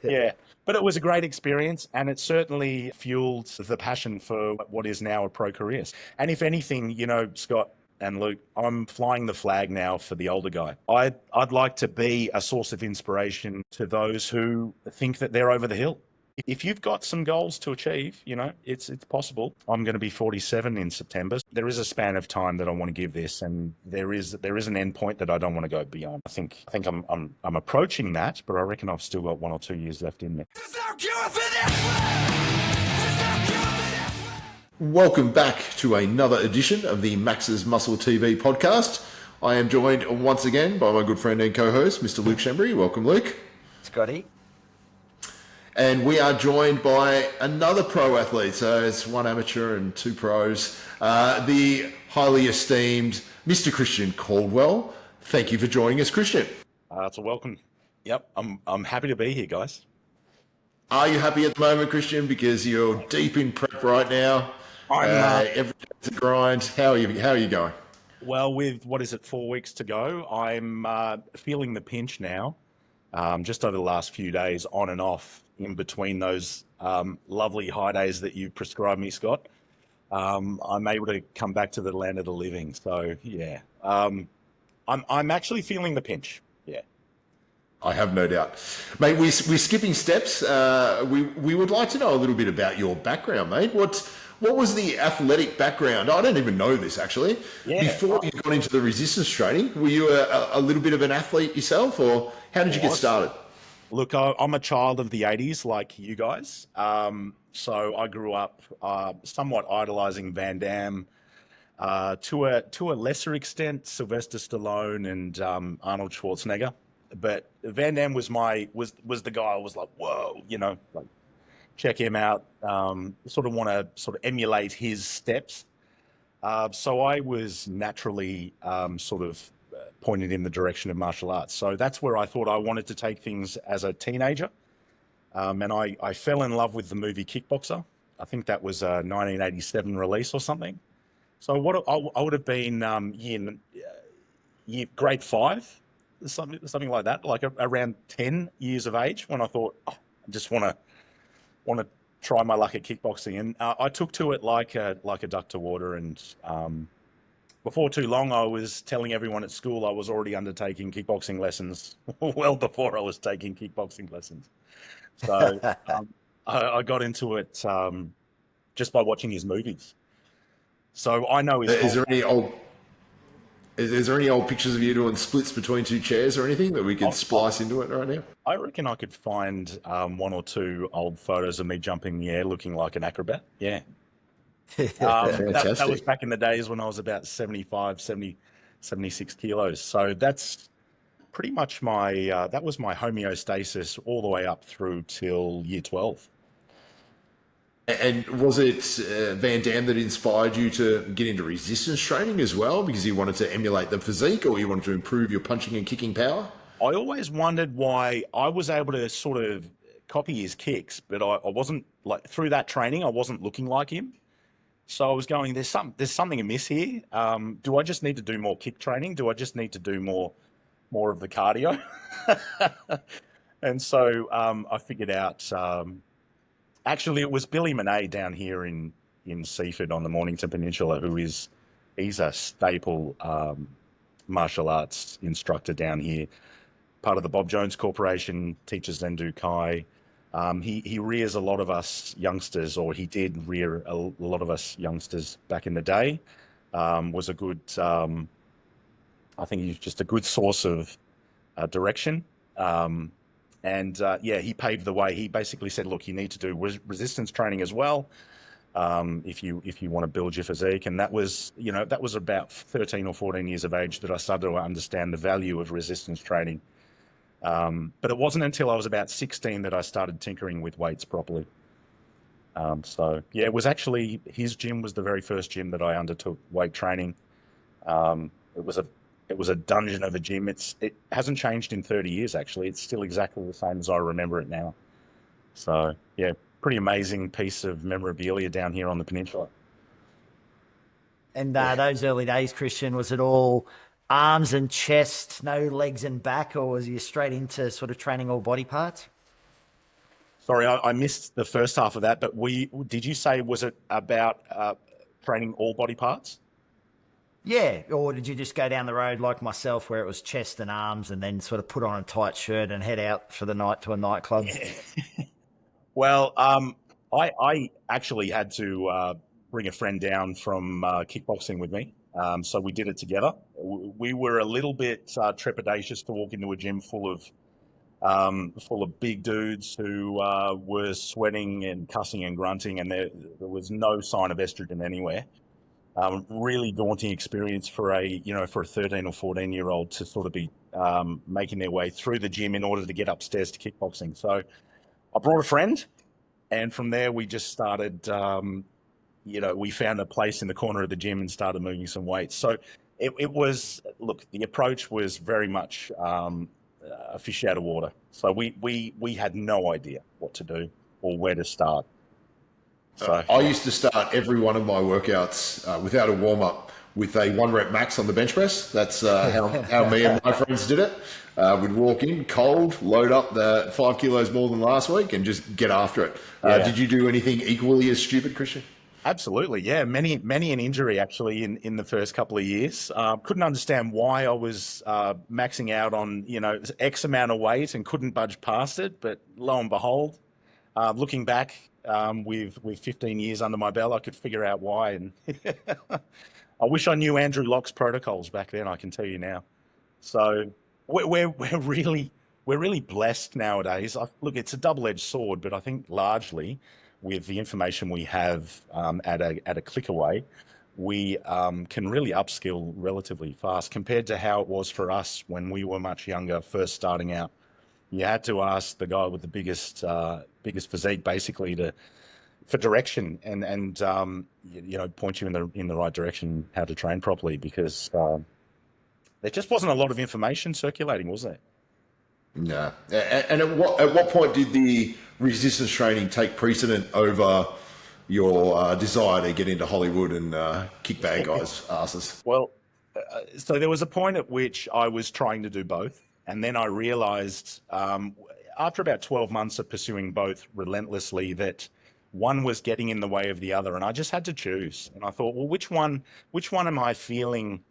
Yeah, but it was a great experience, and it certainly fueled the passion for what is now a pro career. And if anything, Scott and Luke, I'm flying the flag now for the older guy. I'd like to be a source of inspiration to those who think that they're over the hill. If you've got some goals to achieve, it's possible. I'm going to be 47 in September. There is a span of time that I want to give this, and there is an end point that I don't want to go beyond. I think I'm approaching that, but I reckon I've still got 1 or 2 years left in me. Welcome back to another edition of the Max's Muscle TV podcast. I am joined once again by my good friend and co-host, Mr. Luke Schembri. Welcome, Luke. Scotty. And we are joined by another pro athlete. So it's 1 amateur and 2 pros. The highly esteemed Mr. Christian Caldwell. Thank you for joining us, Christian. It's a welcome. Yep, I'm happy to be here, guys. Are you happy at the moment, Christian? Because you're deep in prep right now. Every day's a grind. How are you going? Well, with 4 weeks to go, I'm feeling the pinch now. Just over the last few days, on and off, in between those lovely high days that you prescribed me, Scott, I'm able to come back to the land of the living. So yeah, I'm actually feeling the pinch. Yeah, I have no doubt, mate. We're skipping steps. We would like to know a little bit about your background, mate. What was the athletic background? I don't even know this actually. Yeah. Before you got into the resistance training, were you a little bit of an athlete yourself, or how did you get started? Look, I'm a child of the 80s like you guys. So I grew up somewhat idolizing Van Damme, to a lesser extent, Sylvester Stallone and Arnold Schwarzenegger. But Van Damme was the guy I was like, whoa, like check him out. Sort of want to sort of emulate his steps. So I was naturally sort of pointed in the direction of martial arts. So that's where I thought I wanted to take things as a teenager. And I fell in love with the movie Kickboxer. I think that was a 1987 release or something. So I would have been grade 5, something like that, like around 10 years of age, when I thought, I just want to try my luck at kickboxing. And I took to it like a duck to water. And before too long, I was telling everyone at school I was already undertaking kickboxing lessons well before I was taking kickboxing lessons. So I got into it just by watching his movies. So I know his. Is there any old pictures of you doing splits between 2 chairs or anything that we could splice into it right now? I reckon I could find 1 or 2 old photos of me jumping in the air looking like an acrobat. Yeah. That was back in the days when I was about 76 kilos. So that's pretty much that was my homeostasis all the way up through till year 12. And was it Van Damme that inspired you to get into resistance training as well, because you wanted to emulate the physique, or you wanted to improve your punching and kicking power? I always wondered why I was able to sort of copy his kicks, but I wasn't, like, through that training, I wasn't looking like him. So I was going, there's something amiss here. Do I just need to do more kick training? Do I just need to do more of the cardio? And so I figured out, actually it was Billy Monet down here in Seaford on the Mornington Peninsula, he's a staple martial arts instructor down here, part of the Bob Jones Corporation, teaches Zendu Kai. He rears a lot of us youngsters, or he did rear a lot of us youngsters back in the day. Was a good, I think he's just a good source of direction. He paved the way. He basically said, look, you need to do resistance training as well, if you want to build your physique. And that was about 13 or 14 years of age that I started to understand the value of resistance training. But it wasn't until I was about 16 that I started tinkering with weights properly. It was actually, his gym was the very first gym that I undertook weight training. It was a dungeon of a gym. It hasn't changed in 30 years, actually. It's still exactly the same as I remember it now. So, yeah, pretty amazing piece of memorabilia down here on the peninsula. And those early days, Christian, was it all arms and chest, no legs and back, or was you straight into sort of training all body parts? Sorry, I missed the first half of that, but did you say, was it about training all body parts? Yeah, or did you just go down the road like myself, where it was chest and arms, and then sort of put on a tight shirt and head out for the night to a nightclub? Well, I actually had to bring a friend down from kickboxing with me. So we did it together. We were a little bit trepidatious to walk into a gym full of big dudes who were sweating and cussing and grunting, and there was no sign of estrogen anywhere. Really daunting experience for a 13 or 14-year-old to sort of be making their way through the gym in order to get upstairs to kickboxing. So I brought a friend, and from there we just started. We found a place in the corner of the gym and started moving some weights. So it was, look, the approach was very much a fish out of water. So we had no idea what to do or where to start. So I used to start every one of my workouts without a warm up with a 1 rep max on the bench press. That's how me and my friends did it. We'd walk in cold, load up the 5 kilos more than last week, and just get after it. Did you do anything equally as stupid, Christian? Absolutely, yeah. Many an injury actually in the first couple of years. Couldn't understand why I was maxing out on X amount of weight and couldn't budge past it. But lo and behold, looking back with 15 years under my belt, I could figure out why. And I wish I knew Andrew Locke's protocols back then. I can tell you now. So we're really blessed nowadays. Look, it's a double-edged sword, but I think largely, with the information we have at a click away, we can really upskill relatively fast compared to how it was for us when we were much younger, first starting out. You had to ask the guy with the biggest physique, basically, for direction and point you in the right direction, how to train properly, because there just wasn't a lot of information circulating, was there? No. And at what point did the resistance training take precedent over your desire to get into Hollywood and kick bad guys' asses? Well, so there was a point at which I was trying to do both. And then I realized after about 12 months of pursuing both relentlessly that one was getting in the way of the other. And I just had to choose. And I thought, well, which one am I feeling,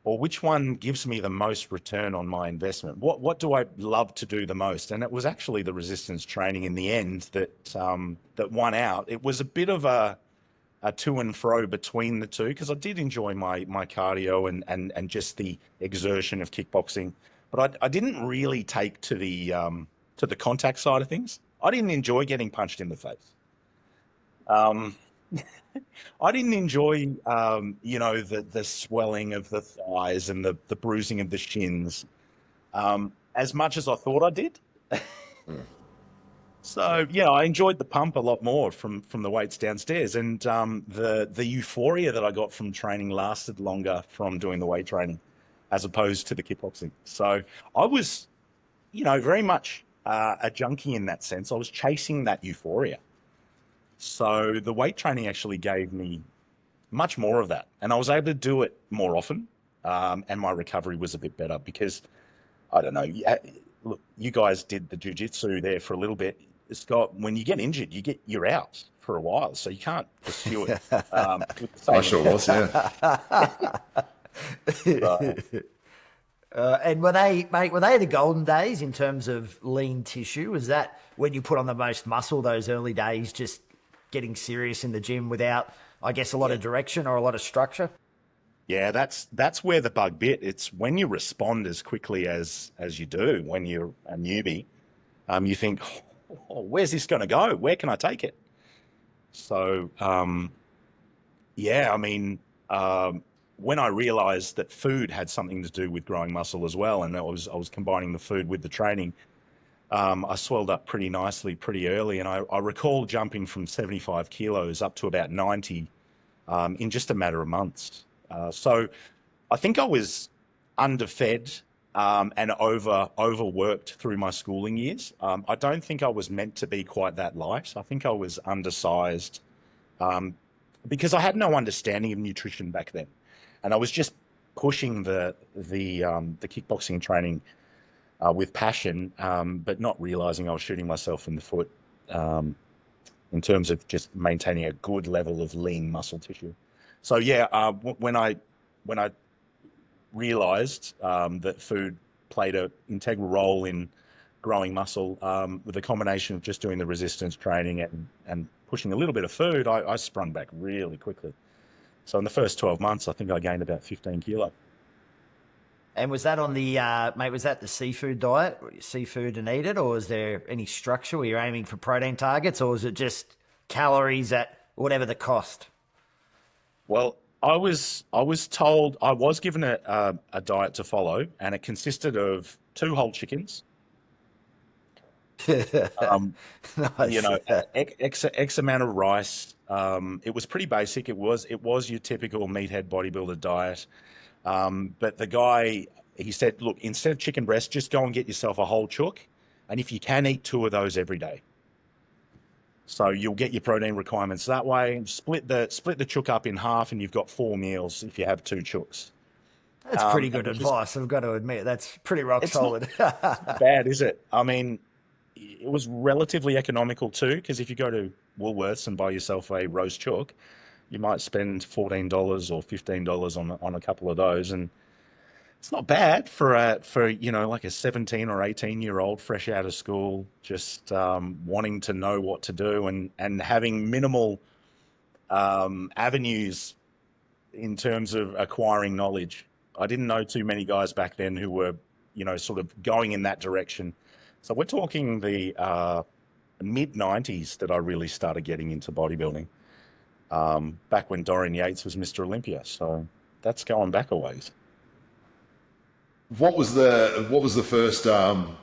or which one gives me the most return on my investment? What do I love to do the most? And it was actually the resistance training in the end that won out. It was a bit of a to and fro between the two, because I did enjoy my cardio and just the exertion of kickboxing, but I didn't really take to the contact side of things. I didn't enjoy getting punched in the face. I didn't enjoy, the swelling of the thighs and the bruising of the shins as much as I thought I did. So, yeah, I enjoyed the pump a lot more from the weights downstairs. And the euphoria that I got from training lasted longer from doing the weight training as opposed to the kickboxing. So I was, very much a junkie in that sense. I was chasing that euphoria. So the weight training actually gave me much more of that. And I was able to do it more often. And my recovery was a bit better because, I don't know, look, you guys did the jiu-jitsu there for a little bit. Scott, when you get injured, you're out for a while. So you can't pursue it. I sure was, yeah. And were they the golden days in terms of lean tissue? Was that when you put on the most muscle, those early days, just getting serious in the gym without, I guess, a lot of direction or a lot of structure? Yeah, that's where the bug bit. It's when you respond as quickly as you do when you're a newbie. You think, oh, where's this going to go? Where can I take it? So, when I realized that food had something to do with growing muscle as well, and I was combining the food with the training, I swelled up pretty nicely pretty early. And I recall jumping from 75 kilos up to about 90 in just a matter of months. So I think I was underfed and overworked through my schooling years. I don't think I was meant to be quite that light. I think I was undersized because I had no understanding of nutrition back then. And I was just pushing the kickboxing training with passion, but not realizing I was shooting myself in the foot in terms of just maintaining a good level of lean muscle tissue. So yeah, when I realized that food played an integral role in growing muscle, with a combination of just doing the resistance training and pushing a little bit of food, I sprung back really quickly. So in the first 12 months, I think I gained about 15 kilo. And was that on the, mate, was that the seafood diet, seafood and eat it, or was there any structure where you're aiming for protein targets, or was it just calories at whatever the cost? Well, I was told, I was given a diet to follow, and it consisted of 2 whole chickens, Nice. X amount of rice. It was pretty basic. It was your typical meathead bodybuilder diet. But the guy, he said, look, instead of chicken breast, just go and get yourself a whole chook, and if you can, eat 2 of those every day. So you'll get your protein requirements that way. Split the chook up in half, and you've got 4 meals if you have 2 chooks. That's pretty good advice. I've got to admit, that's pretty rock solid. Not bad, is it? I mean, it was relatively economical too, because if you go to Woolworths and buy yourself a roast chook, you might spend $14 or $15 on a couple of those, and it's not bad for like a 17 or 18-year-old fresh out of school, just wanting to know what to do and having minimal avenues in terms of acquiring knowledge. I didn't know too many guys back then who were, sort of going in that direction. So we're talking the mid-90s that I really started getting into bodybuilding, back when Dorian Yates was Mr. Olympia. So that's going back a ways. What was the first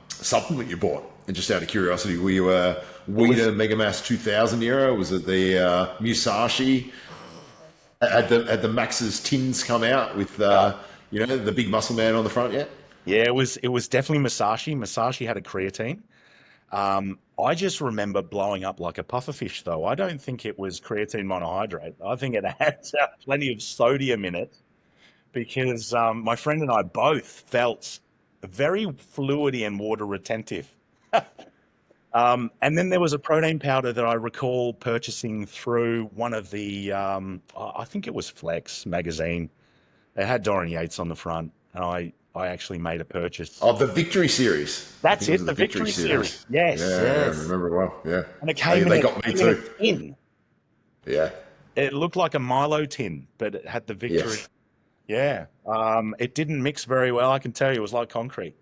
supplement you bought? And just out of curiosity, were you a Weeder Megamass 2000 era? Was it the Musashi? Had the Max's tins come out with the big muscle man on the front yet? Yeah, it was definitely Musashi. Musashi had a creatine. I just remember blowing up like a pufferfish, though. I don't think it was creatine monohydrate. I think it had plenty of sodium in it, because my friend and I both felt very fluidy and water retentive. And then there was a protein powder that I recall purchasing through one of the, I think it was Flex magazine. It had Dorian Yates on the front, and I actually made a purchase. Oh, the Victory Series. That's it, the Victory Series. Yes. Yeah, yes. I remember well. Yeah. And it came they got me too. a tin. Yeah. It looked like a Milo tin, but it had the Victory. Yes. Yeah. It didn't mix very well, I can tell you. It was like concrete.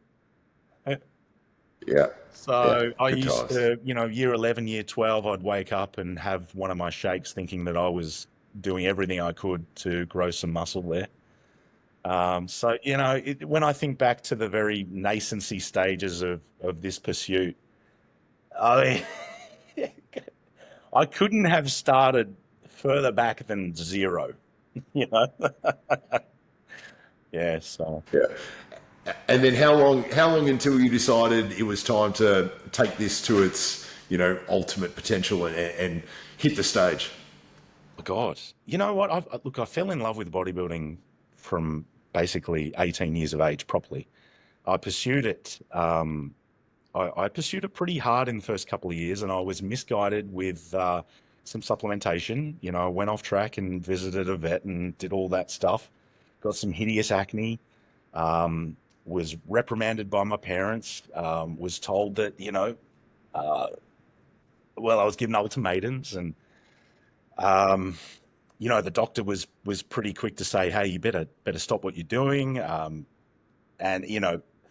Yeah. So I Good used times. to, year 11, year 12, I'd wake up and have one of my shakes thinking that I was doing everything I could to grow some muscle there. So, when I think back to the very nascency stages of this pursuit, I I couldn't have started further back than 0, Yeah, so. Yeah. And then how long until you decided it was time to take this to its, ultimate potential and hit the stage? God, you know what? I fell in love with bodybuilding from basically 18 years of age properly. I pursued it. I pursued it pretty hard in the first couple of years, and I was misguided with some supplementation. I went off track and visited a vet and did all that stuff. Got some hideous acne. Was reprimanded by my parents. Was told that I was given ultimatums, and the doctor was pretty quick to say, hey, you better stop what you're doing, and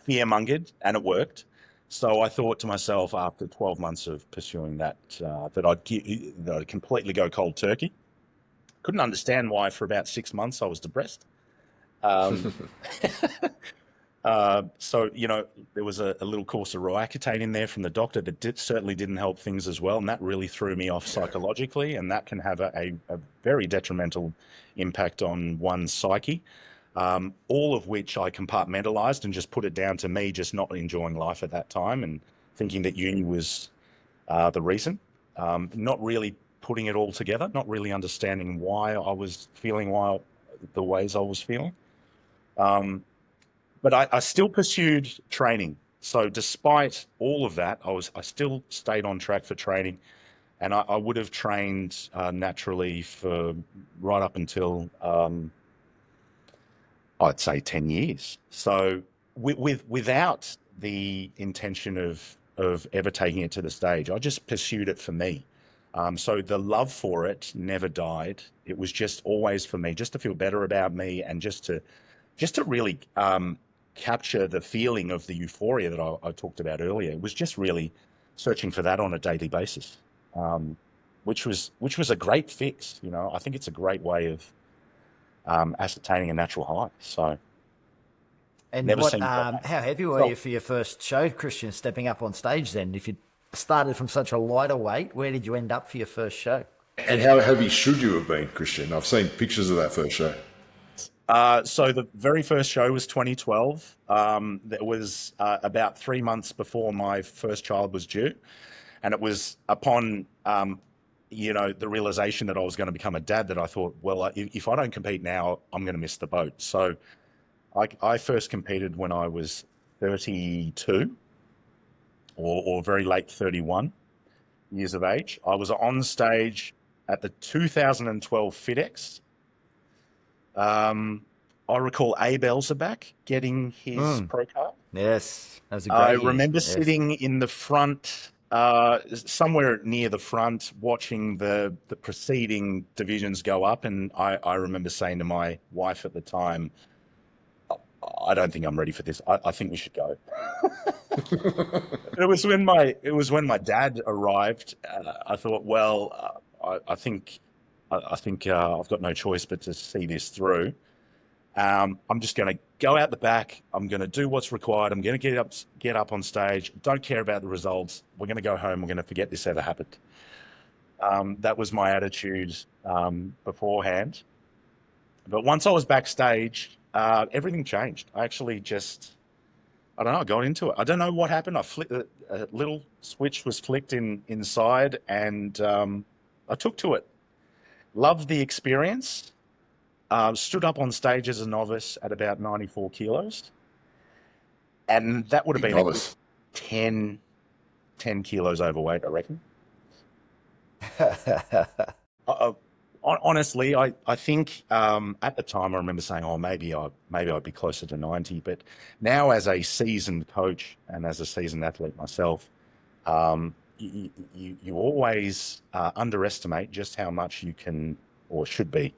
fear-mongered, and it worked. So I thought to myself, after 12 months of pursuing that, that I'd completely go cold turkey. Couldn't understand why for about 6 months I was depressed. So, there was a little course of Roaccutane in there from the doctor that certainly didn't help things as well. And that really threw me off psychologically. And that can have a very detrimental impact on one's psyche, all of which I compartmentalized and just put it down to me just not enjoying life at that time and thinking that uni was the reason. Not really putting it all together, not really understanding why I was feeling the ways I was feeling. But I still pursued training. So despite all of that, I still stayed on track for training, and I would have trained naturally for right up until I'd say 10 years. So without the intention of ever taking it to the stage, I just pursued it for me. So the love for it never died. It was just always for me, just to feel better about me, and just to really capture the feeling of the euphoria that I talked about earlier. It was just really searching for that on a daily basis, which was a great fix. You know, I think it's a great way of ascertaining a natural high. So And never what? seen. How heavy were you for your first show, Christian? Stepping up on stage, then, if you started from such a lighter weight, where did you end up for your first show? And how heavy should you have been, Christian? I've seen pictures of that first show. So the very first show was 2012. That was about 3 months before my first child was due, and it was upon the realization that I was going to become a dad that I thought, well, if I don't compete now, I'm going to miss the boat. So I first competed when I was 32 or very late 31 years of age. I was on stage at the 2012 FitX. I recall Abe Elzabak getting his pro card. Yes, that was a great I year. remember Yes. sitting in the front, somewhere near the front, watching the preceding divisions go up, and I remember saying to my wife at the time, I don't think I'm ready for this. I think we should go. It was when my dad arrived. I thought, well, I think I've got no choice but to see this through. I'm just going to go out the back. I'm going to do what's required. I'm going to get up on stage. Don't care about the results. We're going to go home. We're going to forget this ever happened. That was my attitude beforehand. But once I was backstage, everything changed. I actually I don't know, I got into it. I don't know what happened. A little switch was flicked inside, and I took to it. Loved the experience. Stood up on stage as a novice at about 94 kilos. And that would have Big been novice. a good 10 kilos overweight, I reckon. Honestly, I think at the time I remember saying, oh, maybe I'd be closer to 90. But now, as a seasoned coach and as a seasoned athlete myself, you always underestimate just how much you can or should be.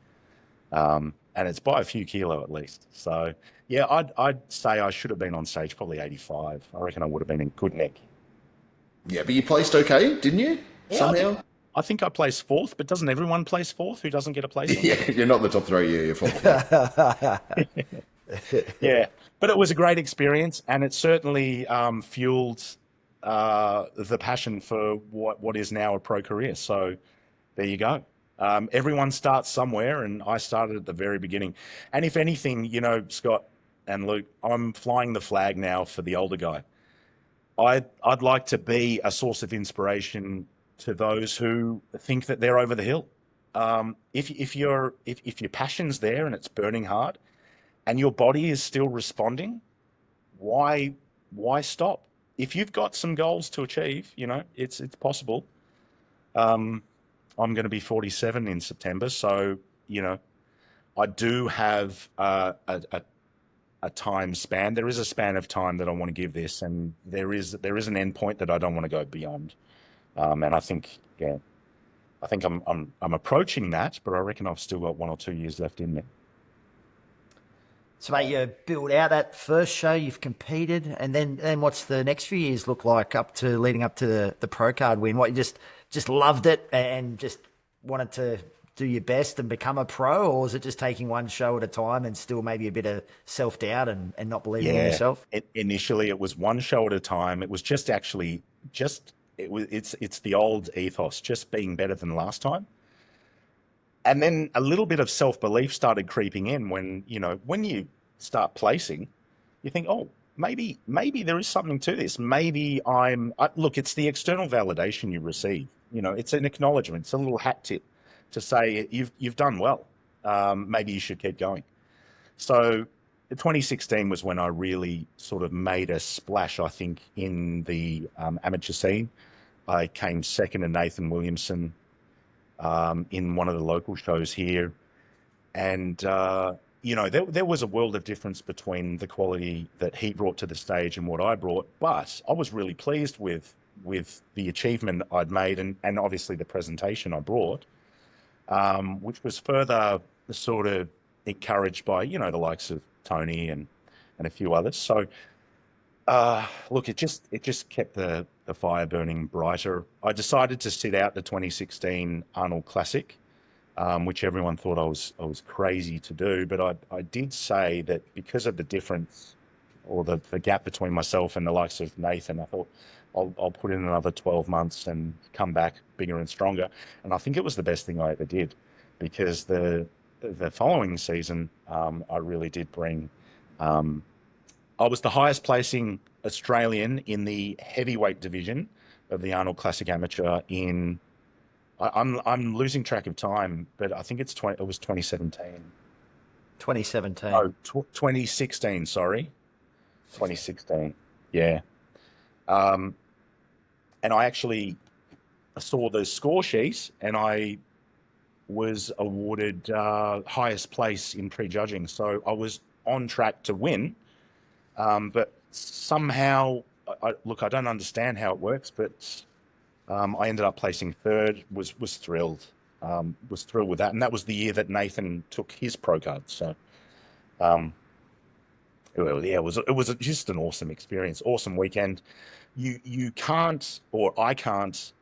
And it's by a few kilo at least. So yeah, I'd say I should have been on stage probably 85. I reckon I would have been in good nick. Yeah, but you placed okay, didn't you? Yeah, Somehow? I think I placed fourth, but doesn't everyone place fourth who doesn't get a place? Yeah, you're not the top three. Yeah, you're fourth. Yeah, but it was a great experience, and it certainly fueled the passion for what is now a pro career. So there you go. Everyone starts somewhere, and I started at the very beginning. And if anything, Scott and Luke, I'm flying the flag now for the older guy. I'd like to be a source of inspiration to those who think that they're over the hill. If your passion's there and it's burning hard, and your body is still responding, why stop? If you've got some goals to achieve, it's possible. I'm going to be 47 in September, so I do have a time span. There is a span of time that I want to give this, and there is an end point that I don't want to go beyond. And I think, I'm approaching that, but I reckon I've still got 1 or 2 years left in me. So, mate, you build out that first show, you've competed, and then what's the next few years look like leading up to the pro card win? What, you just loved it and just wanted to do your best and become a pro, or was it just taking one show at a time and still maybe a bit of self-doubt and not believing in yourself? Initially, it was one show at a time. It was it's the old ethos, just being better than last time. And then a little bit of self-belief started creeping in when you start placing, you think, oh, maybe there is something to this. Maybe look, it's the external validation you receive. It's an acknowledgement. It's a little hat tip to say you've done well. Maybe you should keep going. So 2016 was when I really sort of made a splash, I think, in the amateur scene. I came second to Nathan Williamson in one of the local shows here. And, there was a world of difference between the quality that he brought to the stage and what I brought. But I was really pleased with the achievement I'd made and obviously the presentation I brought, which was further sort of encouraged by, the likes of Tony and a few others. So, look, it just kept the fire burning brighter. I decided to sit out the 2016 Arnold Classic, which everyone thought I was crazy to do. But I did say that because of the difference or the gap between myself and the likes of Nathan, I thought I'll put in another 12 months and come back bigger and stronger. And I think it was the best thing I ever did, because the following season, I really did bring. I was the highest placing Australian in the heavyweight division of the Arnold Classic Amateur in. I'm losing track of time, but I think it was 2017. 2017. No, 2016. Sorry, 2016. Yeah. And I actually saw the score sheet, and I was awarded highest place in prejudging. So I was on track to win, but somehow, I don't understand how it works, but I ended up placing third. Was thrilled. Was thrilled with that, and that was the year that Nathan took his pro card. So, it was just an awesome experience, awesome weekend. You can't, or I can't,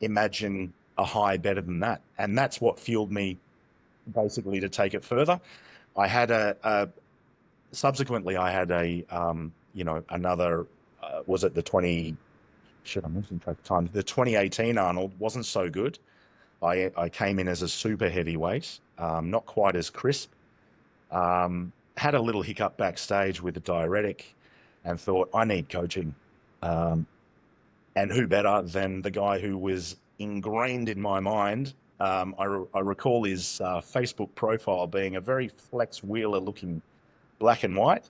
imagine a high better than that, and that's what fueled me basically to take it further. I had subsequently I had another was it the 20 shit I'm losing track of time, the 2018 Arnold wasn't so good. I came in as a super heavyweight, not quite as crisp. Had a little hiccup backstage with a diuretic and thought, I need coaching. And who better than the guy who was ingrained in my mind. I recall his Facebook profile being a very Flex Wheeler looking black and white.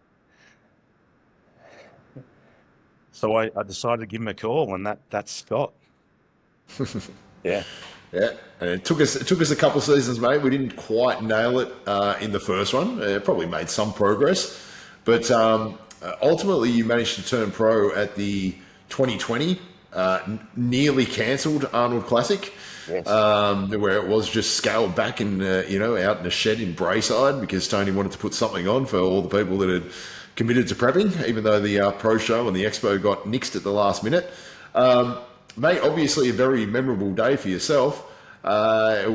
So I decided to give him a call, and that's Scott. Yeah. Yeah, and it took us a couple of seasons, mate. We didn't quite nail it in the first one. Probably made some progress, but ultimately you managed to turn pro at the 2020 nearly cancelled Arnold Classic, Yes. where it was just scaled back and out in a shed in Brayside because Tony wanted to put something on for all the people that had committed to prepping, even though the pro show and the expo got nixed at the last minute. Mate, obviously a very memorable day for yourself. The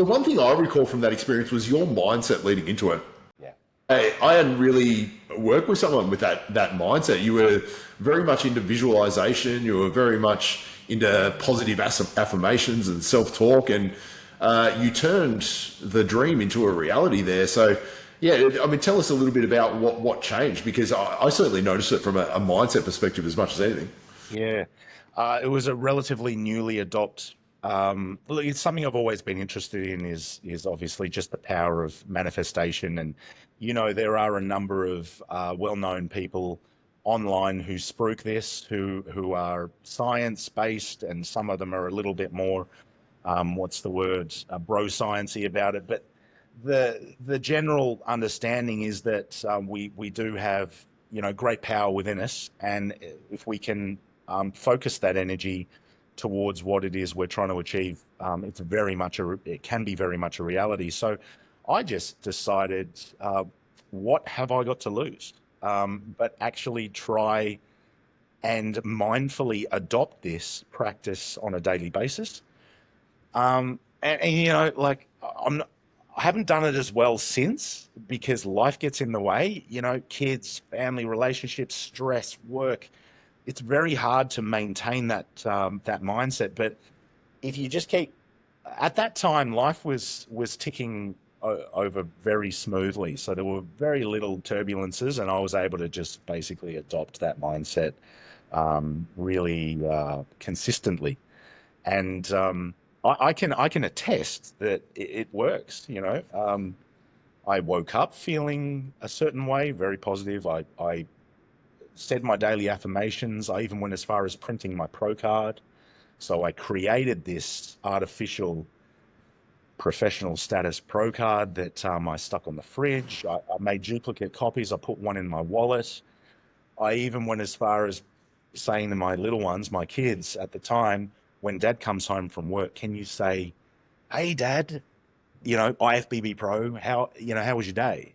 one thing I recall from that experience was your mindset leading into it. Yeah. I hadn't really worked with someone with that mindset. You were very much into visualization. You were very much into positive affirmations and self-talk, and you turned the dream into a reality there. So, yeah, I mean, tell us a little bit about what changed, because I certainly noticed it from a mindset perspective as much as anything. Yeah. It was a relatively newly adopted. Look, it's something I've always been interested in. Is obviously just the power of manifestation, and there are a number of well-known people online who spruik this, who are science-based, and some of them are a little bit more, bro sciencey about it. But the general understanding is that we do have great power within us, and if we can focus that energy towards what it is we're trying to achieve, it can be very much a reality. So I just decided, what have I got to lose? But actually try and mindfully adopt this practice on a daily basis. I haven't done it as well since, because life gets in the way, kids, family, relationships, stress, work. It's very hard to maintain that mindset. But if you just keep, at that time, life was ticking over very smoothly. So there were very little turbulences, and I was able to just basically adopt that mindset really consistently. And I can attest that it works. I woke up feeling a certain way, very positive. I said my daily affirmations. I even went as far as printing my pro card. So I created this artificial professional status pro card that I stuck on the fridge. I made duplicate copies. I put one in my wallet. I even went as far as saying to my little ones, my kids at the time, when dad comes home from work, can you say, hey, dad, IFBB Pro, how was your day?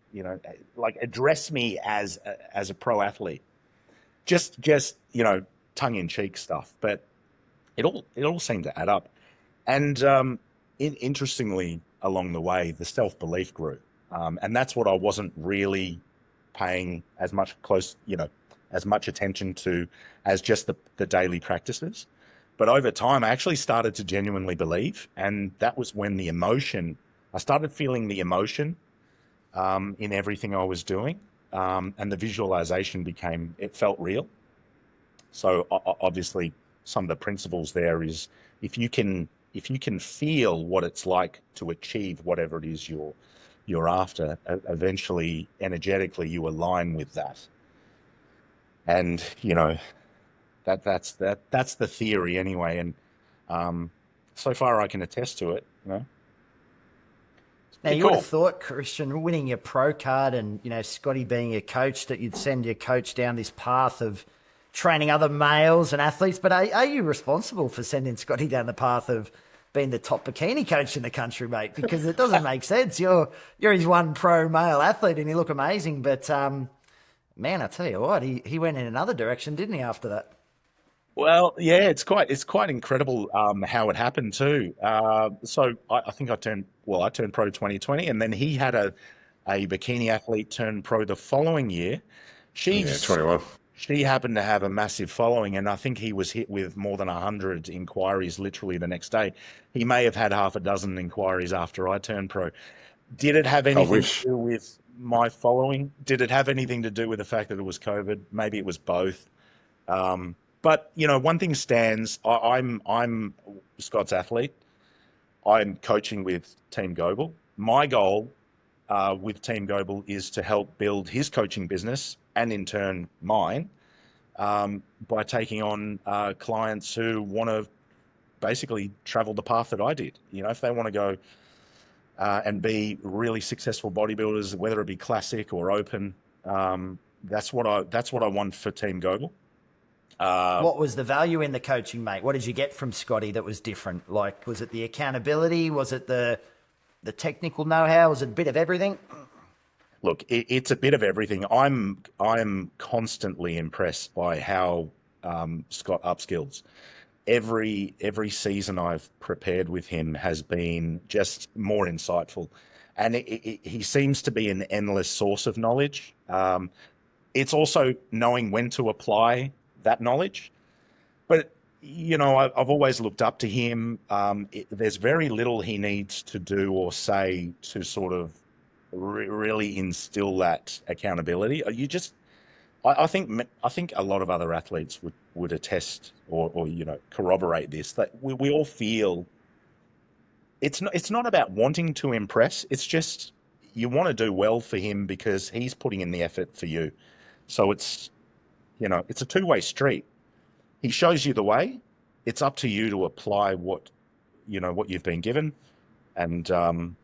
Like address me as a pro athlete, just, tongue in cheek stuff. But it all seemed to add up. And interestingly, along the way, the self-belief grew. And that's what I wasn't really paying as much attention to as just the daily practices. But over time, I actually started to genuinely believe. And that was when I started feeling the emotion in everything I was doing. And the visualization it felt real. So obviously, some of the principles there is if you can feel what it's like to achieve whatever it is you're after, eventually energetically you align with that. And that's the theory anyway. And so far I can attest to it. It's Now, pretty you would cool. have thought, Christian, winning your pro card and, Scotty being your coach, that you'd send your coach down this path of training other males and athletes. But are you responsible for sending Scotty down the path of being the top bikini coach in the country, mate? Because it doesn't make sense. You're his one pro male athlete and you look amazing. But, man, I tell you what, he went in another direction, didn't he, after that? Well, yeah, it's quite incredible how it happened too. So I think I turned pro 2020, and then he had a bikini athlete turn pro the following year. Yeah, 21. She happened to have a massive following, and I think he was hit with more than 100 inquiries literally the next day. He may have had half a dozen inquiries after I turned pro. Did it have anything to wish. do with my following? Did it have anything to do with the fact that it was COVID? Maybe it was both. But one thing stands. I'm Scott's athlete. I'm coaching with Team Goble. My goal with Team Goble is to help build his coaching business and in turn mine by taking on clients who want to basically travel the path that I did. If they want to go and be really successful bodybuilders, whether it be classic or open, that's what I want for Team Goble. What was the value in the coaching, mate? What did you get from Scotty that was different? Like, was it the accountability? Was it the technical know-how? Was it a bit of everything? Look, it's a bit of everything. I'm constantly impressed by how Scott upskills. Every season I've prepared with him has been just more insightful, and he seems to be an endless source of knowledge. It's also knowing when to apply that knowledge. But, I've always looked up to him. There's very little he needs to do or say to sort of really instill that accountability. I think a lot of other athletes would attest or corroborate this, that we all feel it's not about wanting to impress. It's just you want to do well for him because he's putting in the effort for you. So it's a two-way street. He shows you the way. It's up to you to apply what you've been given, and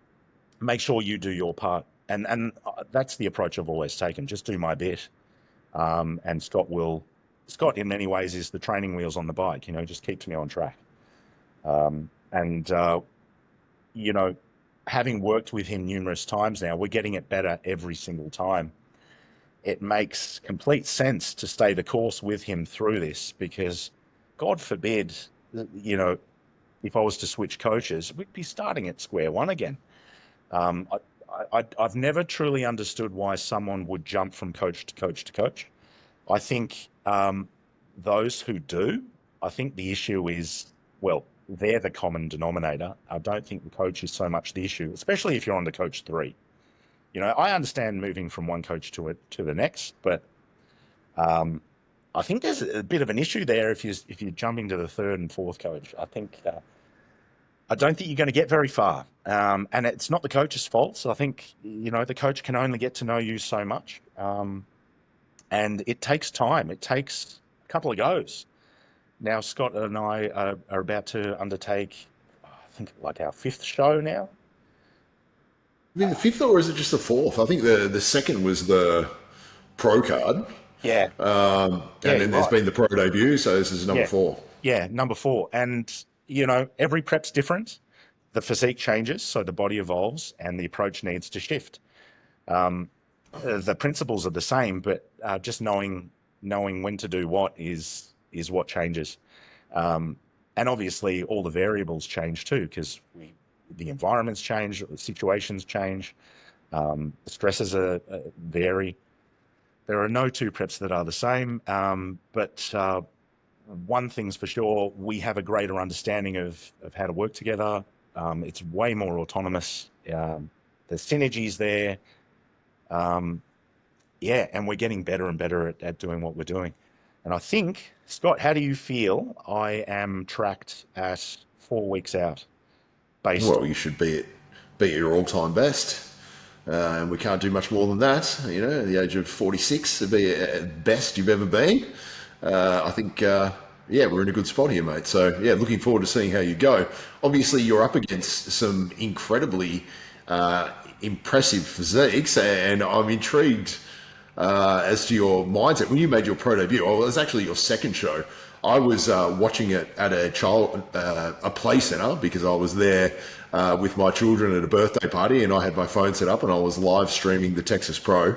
make sure you do your part. And that's the approach I've always taken. Just do my bit. And Scott in many ways is the training wheels on the bike. Just keeps me on track. And having worked with him numerous times now, we're getting it better every single time. It makes complete sense to stay the course with him through this because, God forbid, if I was to switch coaches, we'd be starting at square one again. I've never truly understood why someone would jump from coach to coach to coach. I think those who do, I think the issue is, well, they're the common denominator. I don't think the coach is so much the issue, especially if you're on to coach 3. I understand moving from one coach to the next, but I think there's a bit of an issue there if you're jumping to the 3rd and 4th coach. I think I don't think you're going to get very far. And it's not the coach's fault. So I think, the coach can only get to know you so much. And it takes time. It takes a couple of goes. Now, Scott and I are about to undertake, I think, like our 5th show now. I mean, the 5th, or is it just the 4th? I think the second was the pro card. Yeah. And then there's been the pro debut, so this is number 4. Yeah, number 4. And, every prep's different. The physique changes, so the body evolves, and the approach needs to shift. The principles are the same, but just knowing when to do what is what changes. And obviously, all the variables change too, because the environments change, the situations change, the stresses vary. There are no 2 preps that are the same, but one thing's for sure, we have a greater understanding of how to work together. It's way more autonomous. The synergy's there. And we're getting better and better at doing what we're doing. And I think, Scott, how do you feel I am tracked at 4 weeks out? Well, you should be at your all-time best. And we can't do much more than that. At the age of 46, to be at best you've ever been. I think, we're in a good spot here, mate. So, looking forward to seeing how you go. Obviously, you're up against some incredibly impressive physiques, and I'm intrigued as to your mindset. When you made your pro debut, it was actually your second show. I was watching it at a play center because I was there with my children at a birthday party, and I had my phone set up and I was live streaming the Texas Pro,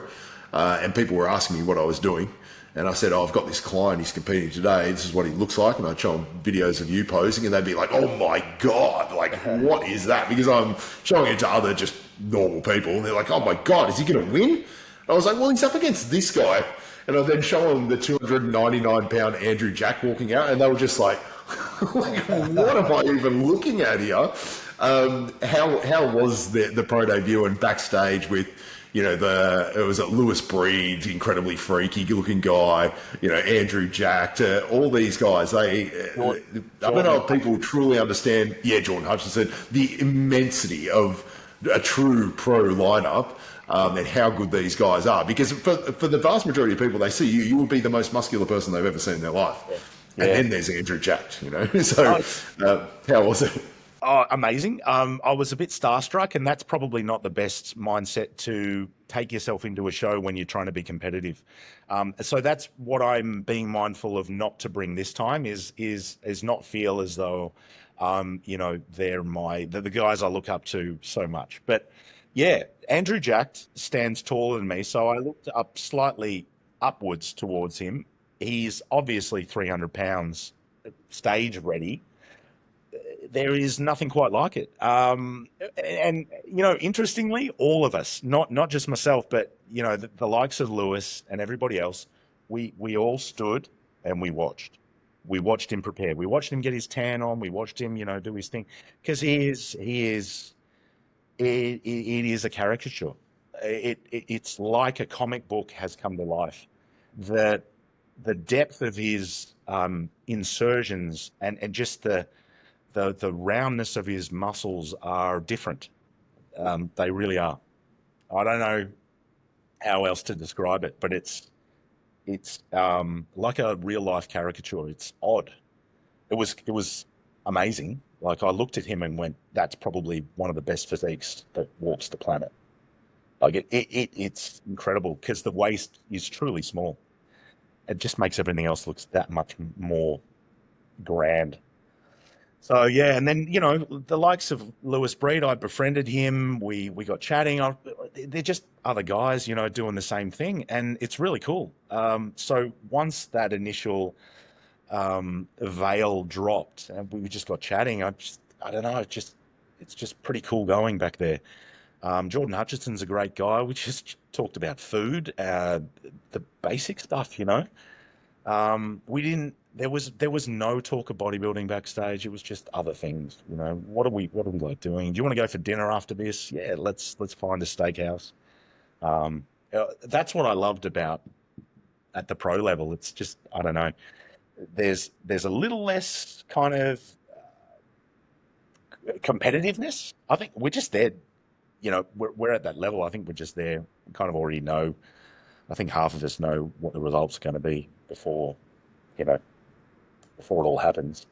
and people were asking me what I was doing. And I said, I've got this client, he's competing today, this is what he looks like. And I'd show them videos of you posing, and they'd be like, oh my God, like, what is that? Because I'm showing it to other just normal people. And they're like, oh my God, is he going to win? And I was like, well, he's up against this guy. And I then show them the 299-pound Andrew Jack walking out, and they were just like, what am I even looking at here? How was the pro debut and backstage with, it was at Lewis Breed, incredibly freaky looking guy, Andrew Jack, all these guys. I don't know if people truly understand, Jordan Hutchinson, the immensity of a true pro lineup. And how good these guys are. Because for the vast majority of people, they see you would be the most muscular person they've ever seen in their life. Yeah. And then there's Andrew Jack, So how was it? Oh, amazing. I was a bit starstruck, and that's probably not the best mindset to take yourself into a show when you're trying to be competitive. So that's what I'm being mindful of not to bring this time is not feel as though, they're the guys I look up to so much. But yeah, Andrew Jack stands taller than me, so I looked up slightly upwards towards him. He's obviously 300 pounds, stage ready. There is nothing quite like it. And interestingly, all of us, not just myself, but, the likes of Lewis and everybody else, we all stood and we watched. We watched him prepare. We watched him get his tan on. We watched him, do his thing. Because it is a caricature. It's like a comic book has come to life. The depth of his insertions and just the roundness of his muscles are different. They really are. I don't know how else to describe it, but it's like a real life caricature. It's odd. It was amazing. Like, I looked at him and went, that's probably one of the best physiques that walks the planet. Like, it's incredible because the waist is truly small. It just makes everything else looks that much more grand. So, yeah, and then, the likes of Lewis Breed, I befriended him. We got chatting. They're just other guys, doing the same thing. And it's really cool. So once that initial veil dropped and we just got chatting, I don't know, it's just pretty cool going back there. Jordan Hutchinson's a great guy. We just talked about food, the basic stuff, there was no talk of bodybuilding backstage. It was just other things, what are we like doing? Do you want to go for dinner after this? Yeah, let's find a steakhouse. That's what I loved about at the pro level. It's just, I don't know, there's a little less kind of competitiveness. I think we're just there. We're at that level. I think we're just there. We kind of already know. I think half of us know what the results are going to be you know, before it all happens.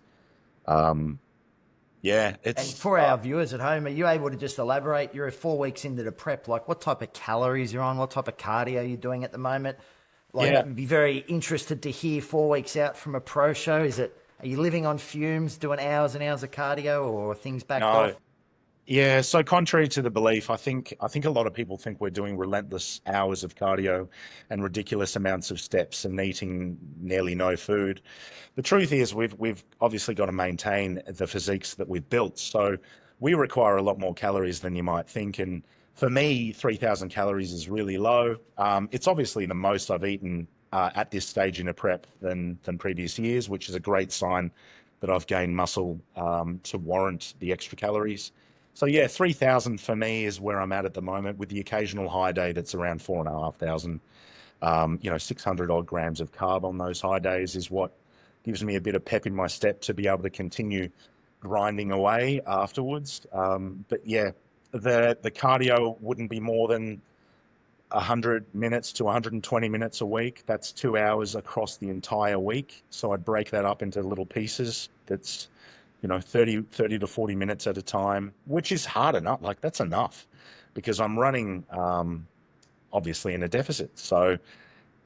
Yeah, And it's for our viewers at home, are you able to just elaborate? You're 4 weeks into the prep. Like, what type of calories you're on? What type of cardio you're doing at the moment? Like, yeah. I'd be very interested to hear 4 weeks out from a pro show. Are you living on fumes, doing hours and hours of cardio, or are things backed No, off? yeah. So contrary to the belief, I think a lot of people think we're doing relentless hours of cardio and ridiculous amounts of steps and eating nearly no food. The truth is we've obviously got to maintain the physiques that we've built. So we require a lot more calories than you might think. And for me, 3,000 calories is really low. It's obviously the most I've eaten at this stage in a prep than previous years, which is a great sign that I've gained muscle to warrant the extra calories. So yeah, 3,000 for me is where I'm at the moment, with the occasional high day that's around 4,500. 600 odd grams of carb on those high days is what gives me a bit of pep in my step to be able to continue grinding away afterwards. But yeah, the cardio wouldn't be more than 100 minutes to 120 minutes a week. That's 2 hours across the entire week. So I'd break that up into little pieces. That's 30 to 40 minutes at a time, which is hard enough. Like, that's enough because I'm running obviously in a deficit. So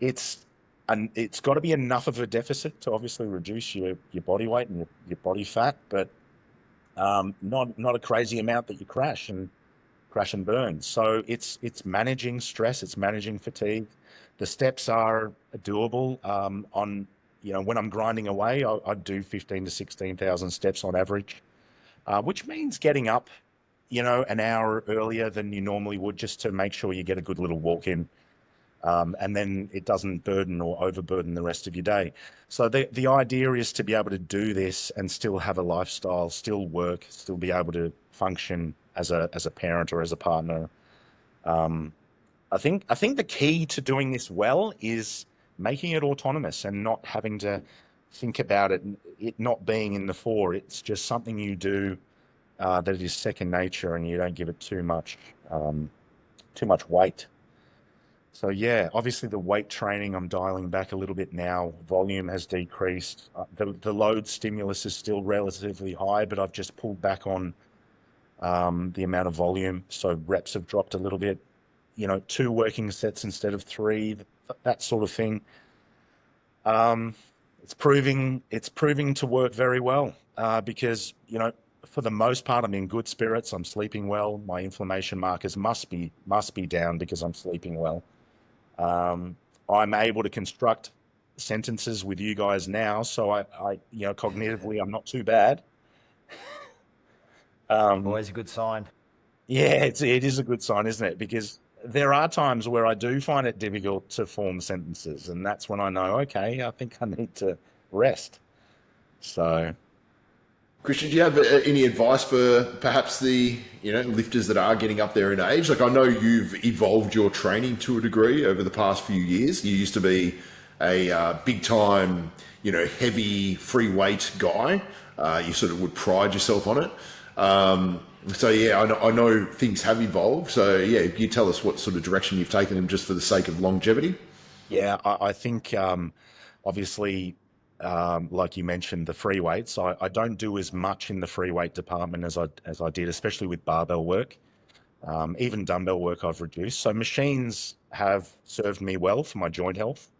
it's got to be enough of a deficit to obviously reduce your body weight and your body fat, but not a crazy amount that you crash and burn. So it's managing stress, it's managing fatigue. The steps are doable. On when I'm grinding away, I do 15 to 16,000 steps on average, which means getting up an hour earlier than you normally would, just to make sure you get a good little walk in. And then it doesn't burden or overburden the rest of your day. So the idea is to be able to do this and still have a lifestyle, still work, still be able to function as a parent or as a partner. I think the key to doing this well is making it autonomous and not having to think about it not being in the fore. It's just something you do that is second nature, and you don't give it too much weight. So yeah, obviously the weight training I'm dialing back a little bit now. Volume has decreased. The load stimulus is still relatively high, but I've just pulled back on the amount of volume. So reps have dropped a little bit. 2 working sets instead of 3, that sort of thing. Um, it's proving to work very well because for the most part I'm in good spirits. I'm sleeping well. My inflammation markers must be down because I'm sleeping well. Um, I'm able to construct sentences with you guys now, so cognitively I'm not too bad. Um, Always a good sign. yeah, it is a good sign, isn't it? Because there are times where I do find it difficult to form sentences, and that's when I know, okay, I think I need to rest. So, Christian, do you have any advice for perhaps the lifters that are getting up there in age? Like, I know you've evolved your training to a degree over the past few years. You used to be a big time, heavy free weight guy. You sort of would pride yourself on it. So yeah, I know things have evolved. So yeah, can you tell us what sort of direction you've taken them just for the sake of longevity? yeah, I think obviously, like you mentioned, the free weights. I don't do as much in the free weight department as I did, especially with barbell work. Even dumbbell work I've reduced. So machines have served me well for my joint health,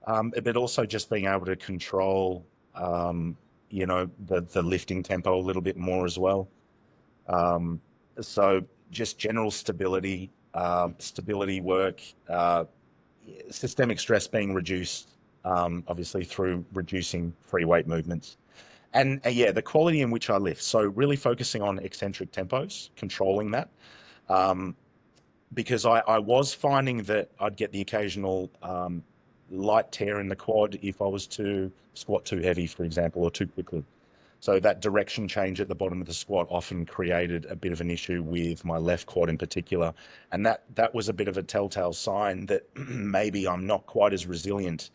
but also just being able to control, the lifting tempo a little bit more as well. Um, so just general stability work, systemic stress being reduced, obviously through reducing free weight movements. And yeah, the quality in which I lift. So really focusing on eccentric tempos, controlling that. Um, because I was finding that I'd get the occasional light tear in the quad if I was to squat too heavy, for example, or too quickly. So that direction change at the bottom of the squat often created a bit of an issue with my left quad in particular. And that was a bit of a telltale sign that maybe I'm not quite as resilient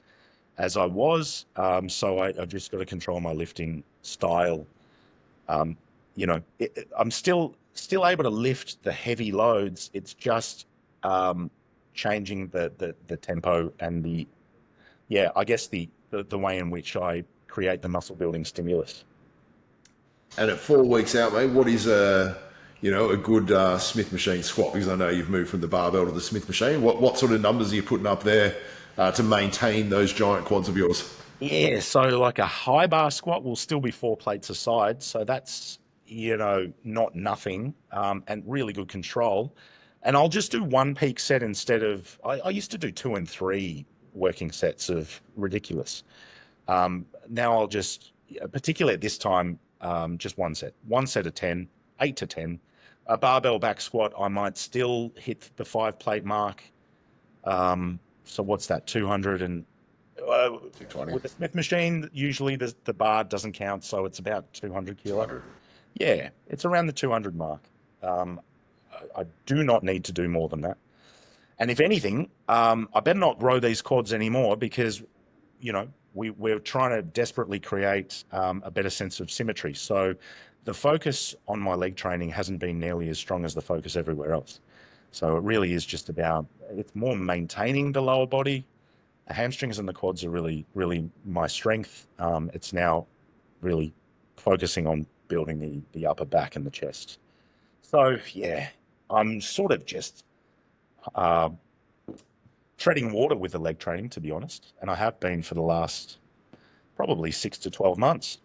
as I was. So I've just got to control my lifting style. Um, I'm still able to lift the heavy loads. It's just changing the tempo and I guess the way in which I create the muscle building stimulus. And at 4 weeks out, mate, what is a good Smith machine squat? Because I know you've moved from the barbell to the Smith machine. What sort of numbers are you putting up there to maintain those giant quads of yours? Yeah, so like a high bar squat will still be 4 plates aside. So that's, not nothing, and really good control. And I'll just do 1 peak set instead of, I used to do 2 and 3 working sets of ridiculous. Now I'll just, particularly at this time, just 1 set of 10, 8 to 10. A barbell back squat, I might still hit the 5 plate mark. So what's that, 200 and... 220. With the Smith machine, usually the bar doesn't count, so it's about 200 kilo. 200. Yeah, it's around the 200 mark. I do not need to do more than that. And if anything, I better not grow these quads anymore because, we're trying to desperately create a better sense of symmetry. So the focus on my leg training hasn't been nearly as strong as the focus everywhere else. So it really is just about, it's more maintaining the lower body. The hamstrings and the quads are really, really my strength. It's now really focusing on building the upper back and the chest. So yeah, I'm sort of just treading water with the leg training, to be honest. And I have been for the last probably 6 to 12 months.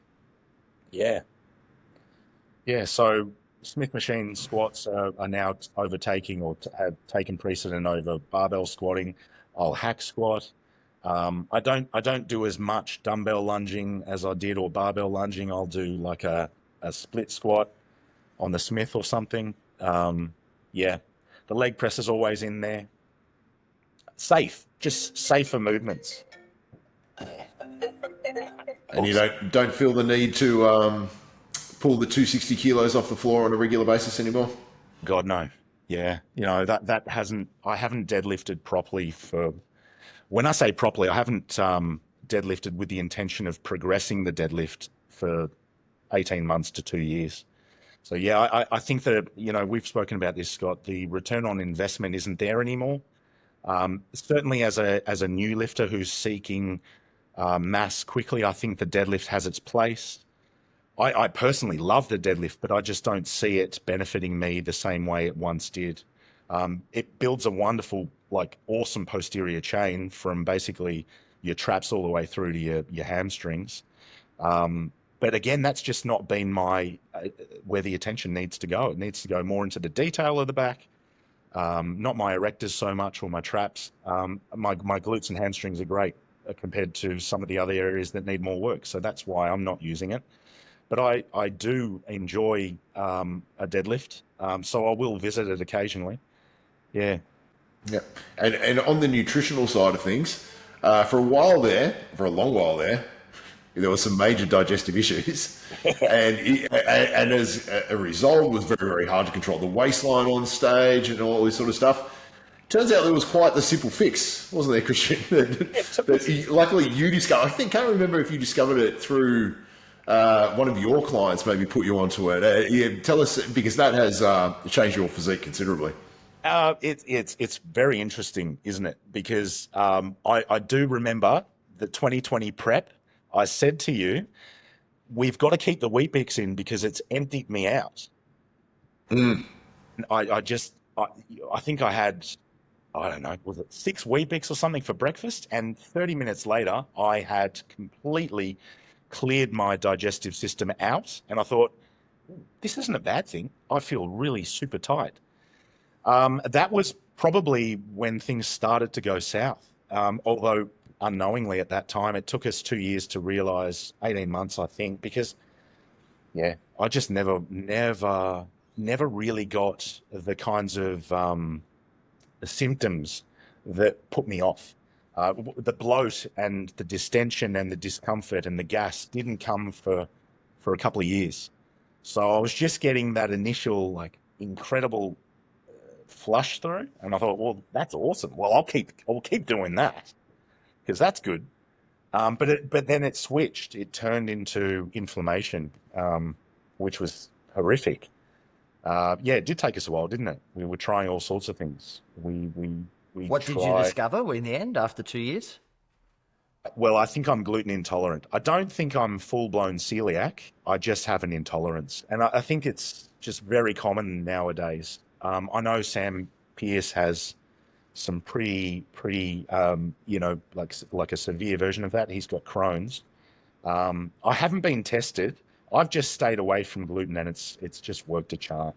Yeah. Yeah, so Smith machine squats are now overtaking or have taken precedent over barbell squatting. I'll hack squat. I don't do as much dumbbell lunging as I did or barbell lunging. I'll do like a split squat on the Smith or something. Yeah, the leg press is always in there. Safe, just safer movements. And you don't feel the need to pull the 260 kilos off the floor on a regular basis anymore? God, no. Yeah, I haven't deadlifted properly for... When I say properly, I haven't deadlifted with the intention of progressing the deadlift for 18 months to 2 years. So yeah, I think that, we've spoken about this, Scott, the return on investment isn't there anymore. Certainly as a new lifter who's seeking mass quickly, I think the deadlift has its place. I personally love the deadlift, but I just don't see it benefiting me the same way it once did. It builds a wonderful, awesome posterior chain from basically your traps all the way through to your hamstrings. But again, that's just not been where the attention needs to go. It needs to go more into the detail of the back, not my erectors so much or my traps. My glutes and hamstrings are great compared to some of the other areas that need more work. So that's why I'm not using it. But I do enjoy a deadlift, so I will visit it occasionally. Yeah. Yeah. And on the nutritional side of things, for a long while there were some major digestive issues. and as a result, it was very, very hard to control the waistline on stage and all this sort of stuff. Turns out there was quite the simple fix, wasn't there, Christian? Luckily you discovered, can't remember if you discovered it through one of your clients maybe put you onto it. Yeah, tell us, because that has changed your physique considerably. It's very interesting, isn't it? Because I do remember the 2020 prep. I said to you, we've got to keep the Weet-Bix in because it's emptied me out. I think I had, I don't know, was it 6 Weet-Bix or something for breakfast? And 30 minutes later, I had completely cleared my digestive system out. And I thought, this isn't a bad thing. I feel really super tight. That was probably when things started to go south. Although unknowingly at that time, it took us 2 years to realize, 18 months, I think, because yeah, I just never really got the kinds of the symptoms that put me off. The bloat and the distension and the discomfort and the gas didn't come for a couple of years. So I was just getting that initial incredible flush through, and I thought, well, that's awesome. Well, I'll keep doing that because that's good. But then it switched. It turned into inflammation, which was horrific. Yeah, it did take us a while, didn't it? We were trying all sorts of things. We What did you discover in the end after 2 years? Well, I think I'm gluten intolerant. I don't think I'm full-blown celiac. I just have an intolerance. And I think it's just very common nowadays. I know Sam Pearce has some pretty like a severe version of that. He's got Crohn's. I haven't been tested. I've just stayed away from gluten, and it's just worked a charm.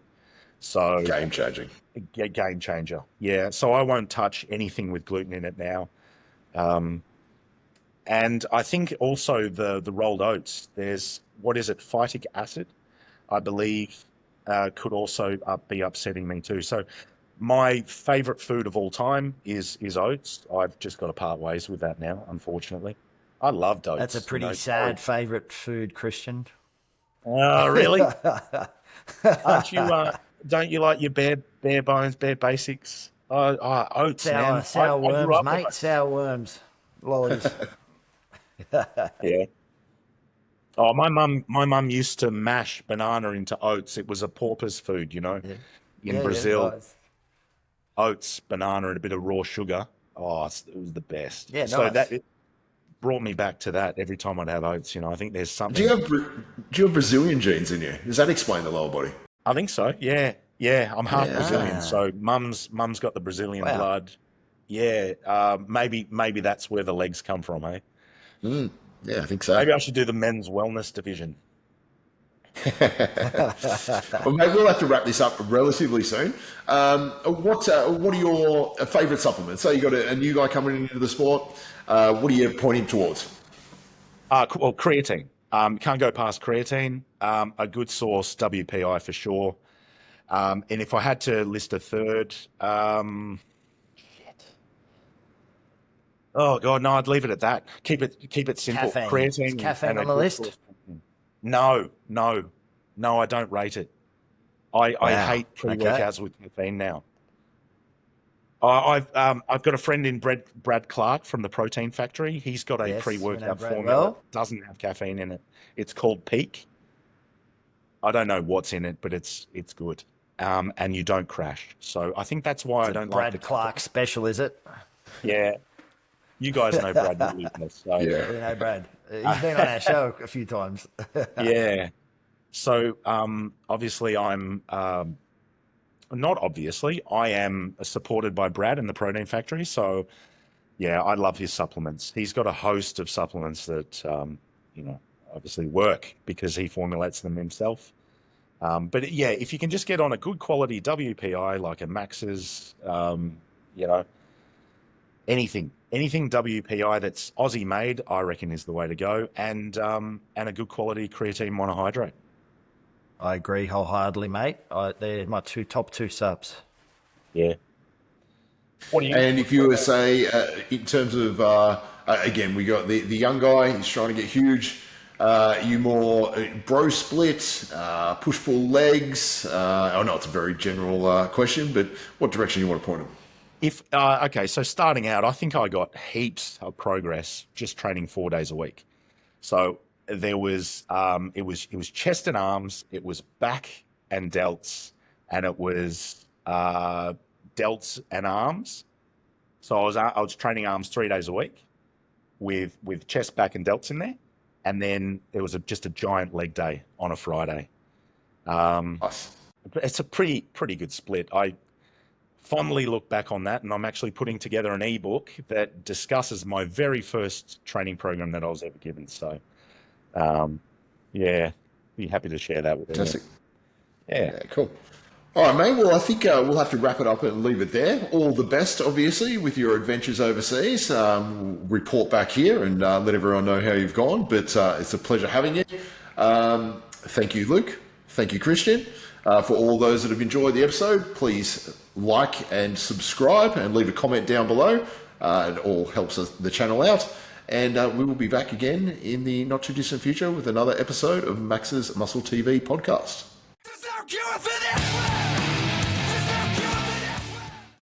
So Game changing. Game changer. Yeah. So I won't touch anything with gluten in it now. And I think also the rolled oats, there's, what is it, phytic acid, I believe, could also be upsetting me too. So my favorite food of all time is oats. I've just got to part ways with that now, unfortunately. I loved oats. That's a pretty sad favorite food, Christian. Oh, really? Aren't you? Don't you like your bare bones, bare basics? Oats, man. Sour worms, mate. Sour worms. Lollies. Yeah. Oh, my mum used to mash banana into oats. It was a pauper's food, in Brazil. Nice. Oats, banana, and a bit of raw sugar. Oh, it was the best. Yeah, so nice. it brought me back to that every time I'd have oats. I think there's something. Do you have Brazilian genes in you? Does that explain the lower body? I think so. Yeah. I'm half Brazilian, so mum's got the Brazilian blood. Yeah. Maybe that's where the legs come from, eh? Yeah, I think so. Maybe I should do the men's wellness division. Well, maybe we'll have to wrap this up relatively soon. What are your favourite supplements? So you got a new guy coming into the sport. What are you pointing towards? Well, creatine. Can't go past creatine. A good source, WPI for sure. And if I had to list a third, oh God, no, I'd leave it at that. Keep it simple. Caffeine. Creatine. Is caffeine and on the list? No, I don't rate it. I hate pre-workouts with caffeine now. I've got a friend in Brad Clark from the Protein Factory. He's got a pre-workout formula that doesn't have caffeine in it. It's called Peak. I don't know what's in it, but it's good. And you don't crash. So I think that's why I don't like the Brad Clark special, is it? Yeah. You guys know Brad Lucas. So. Yeah. We know Brad. He's been on our show a few times. Yeah. So obviously I'm not obviously, I am supported by Brad and the Protein Factory. So yeah, I love his supplements. He's got a host of supplements that obviously work because he formulates them himself. But yeah, if you can just get on a good quality WPI like a Max's, anything WPI that's Aussie made, I reckon is the way to go, and a good quality creatine monohydrate. I agree wholeheartedly, mate. They're my top two subs. Yeah. What do you? And if you were to say, in terms of again, we got the young guy. He's trying to get huge. You more bro split, push pull legs? I know it's a very general question, but what direction you want to point him? Okay, so starting out, I think I got heaps of progress just training 4 days a week. So there was it was chest and arms, it was back and delts, and it was delts and arms. So I was training arms 3 days a week with chest, back, and delts in there, and then there was just a giant leg day on a Friday. Nice. It's a pretty good split. I fondly look back on that, and I'm actually putting together an ebook that discusses my very first training program that I was ever given. So, be happy to share that with you. Fantastic. Yeah, cool. All right, mate. Well, I think we'll have to wrap it up and leave it there. All the best, obviously, with your adventures overseas. We'll report back here and let everyone know how you've gone. But it's a pleasure having you. Thank you, Luke. Thank you, Christian. For all those that have enjoyed the episode, please like and subscribe and leave a comment down below. It all helps the channel out. And we will be back again in the not too distant future with another episode of Max's Muscle TV podcast. There's no cure for this one!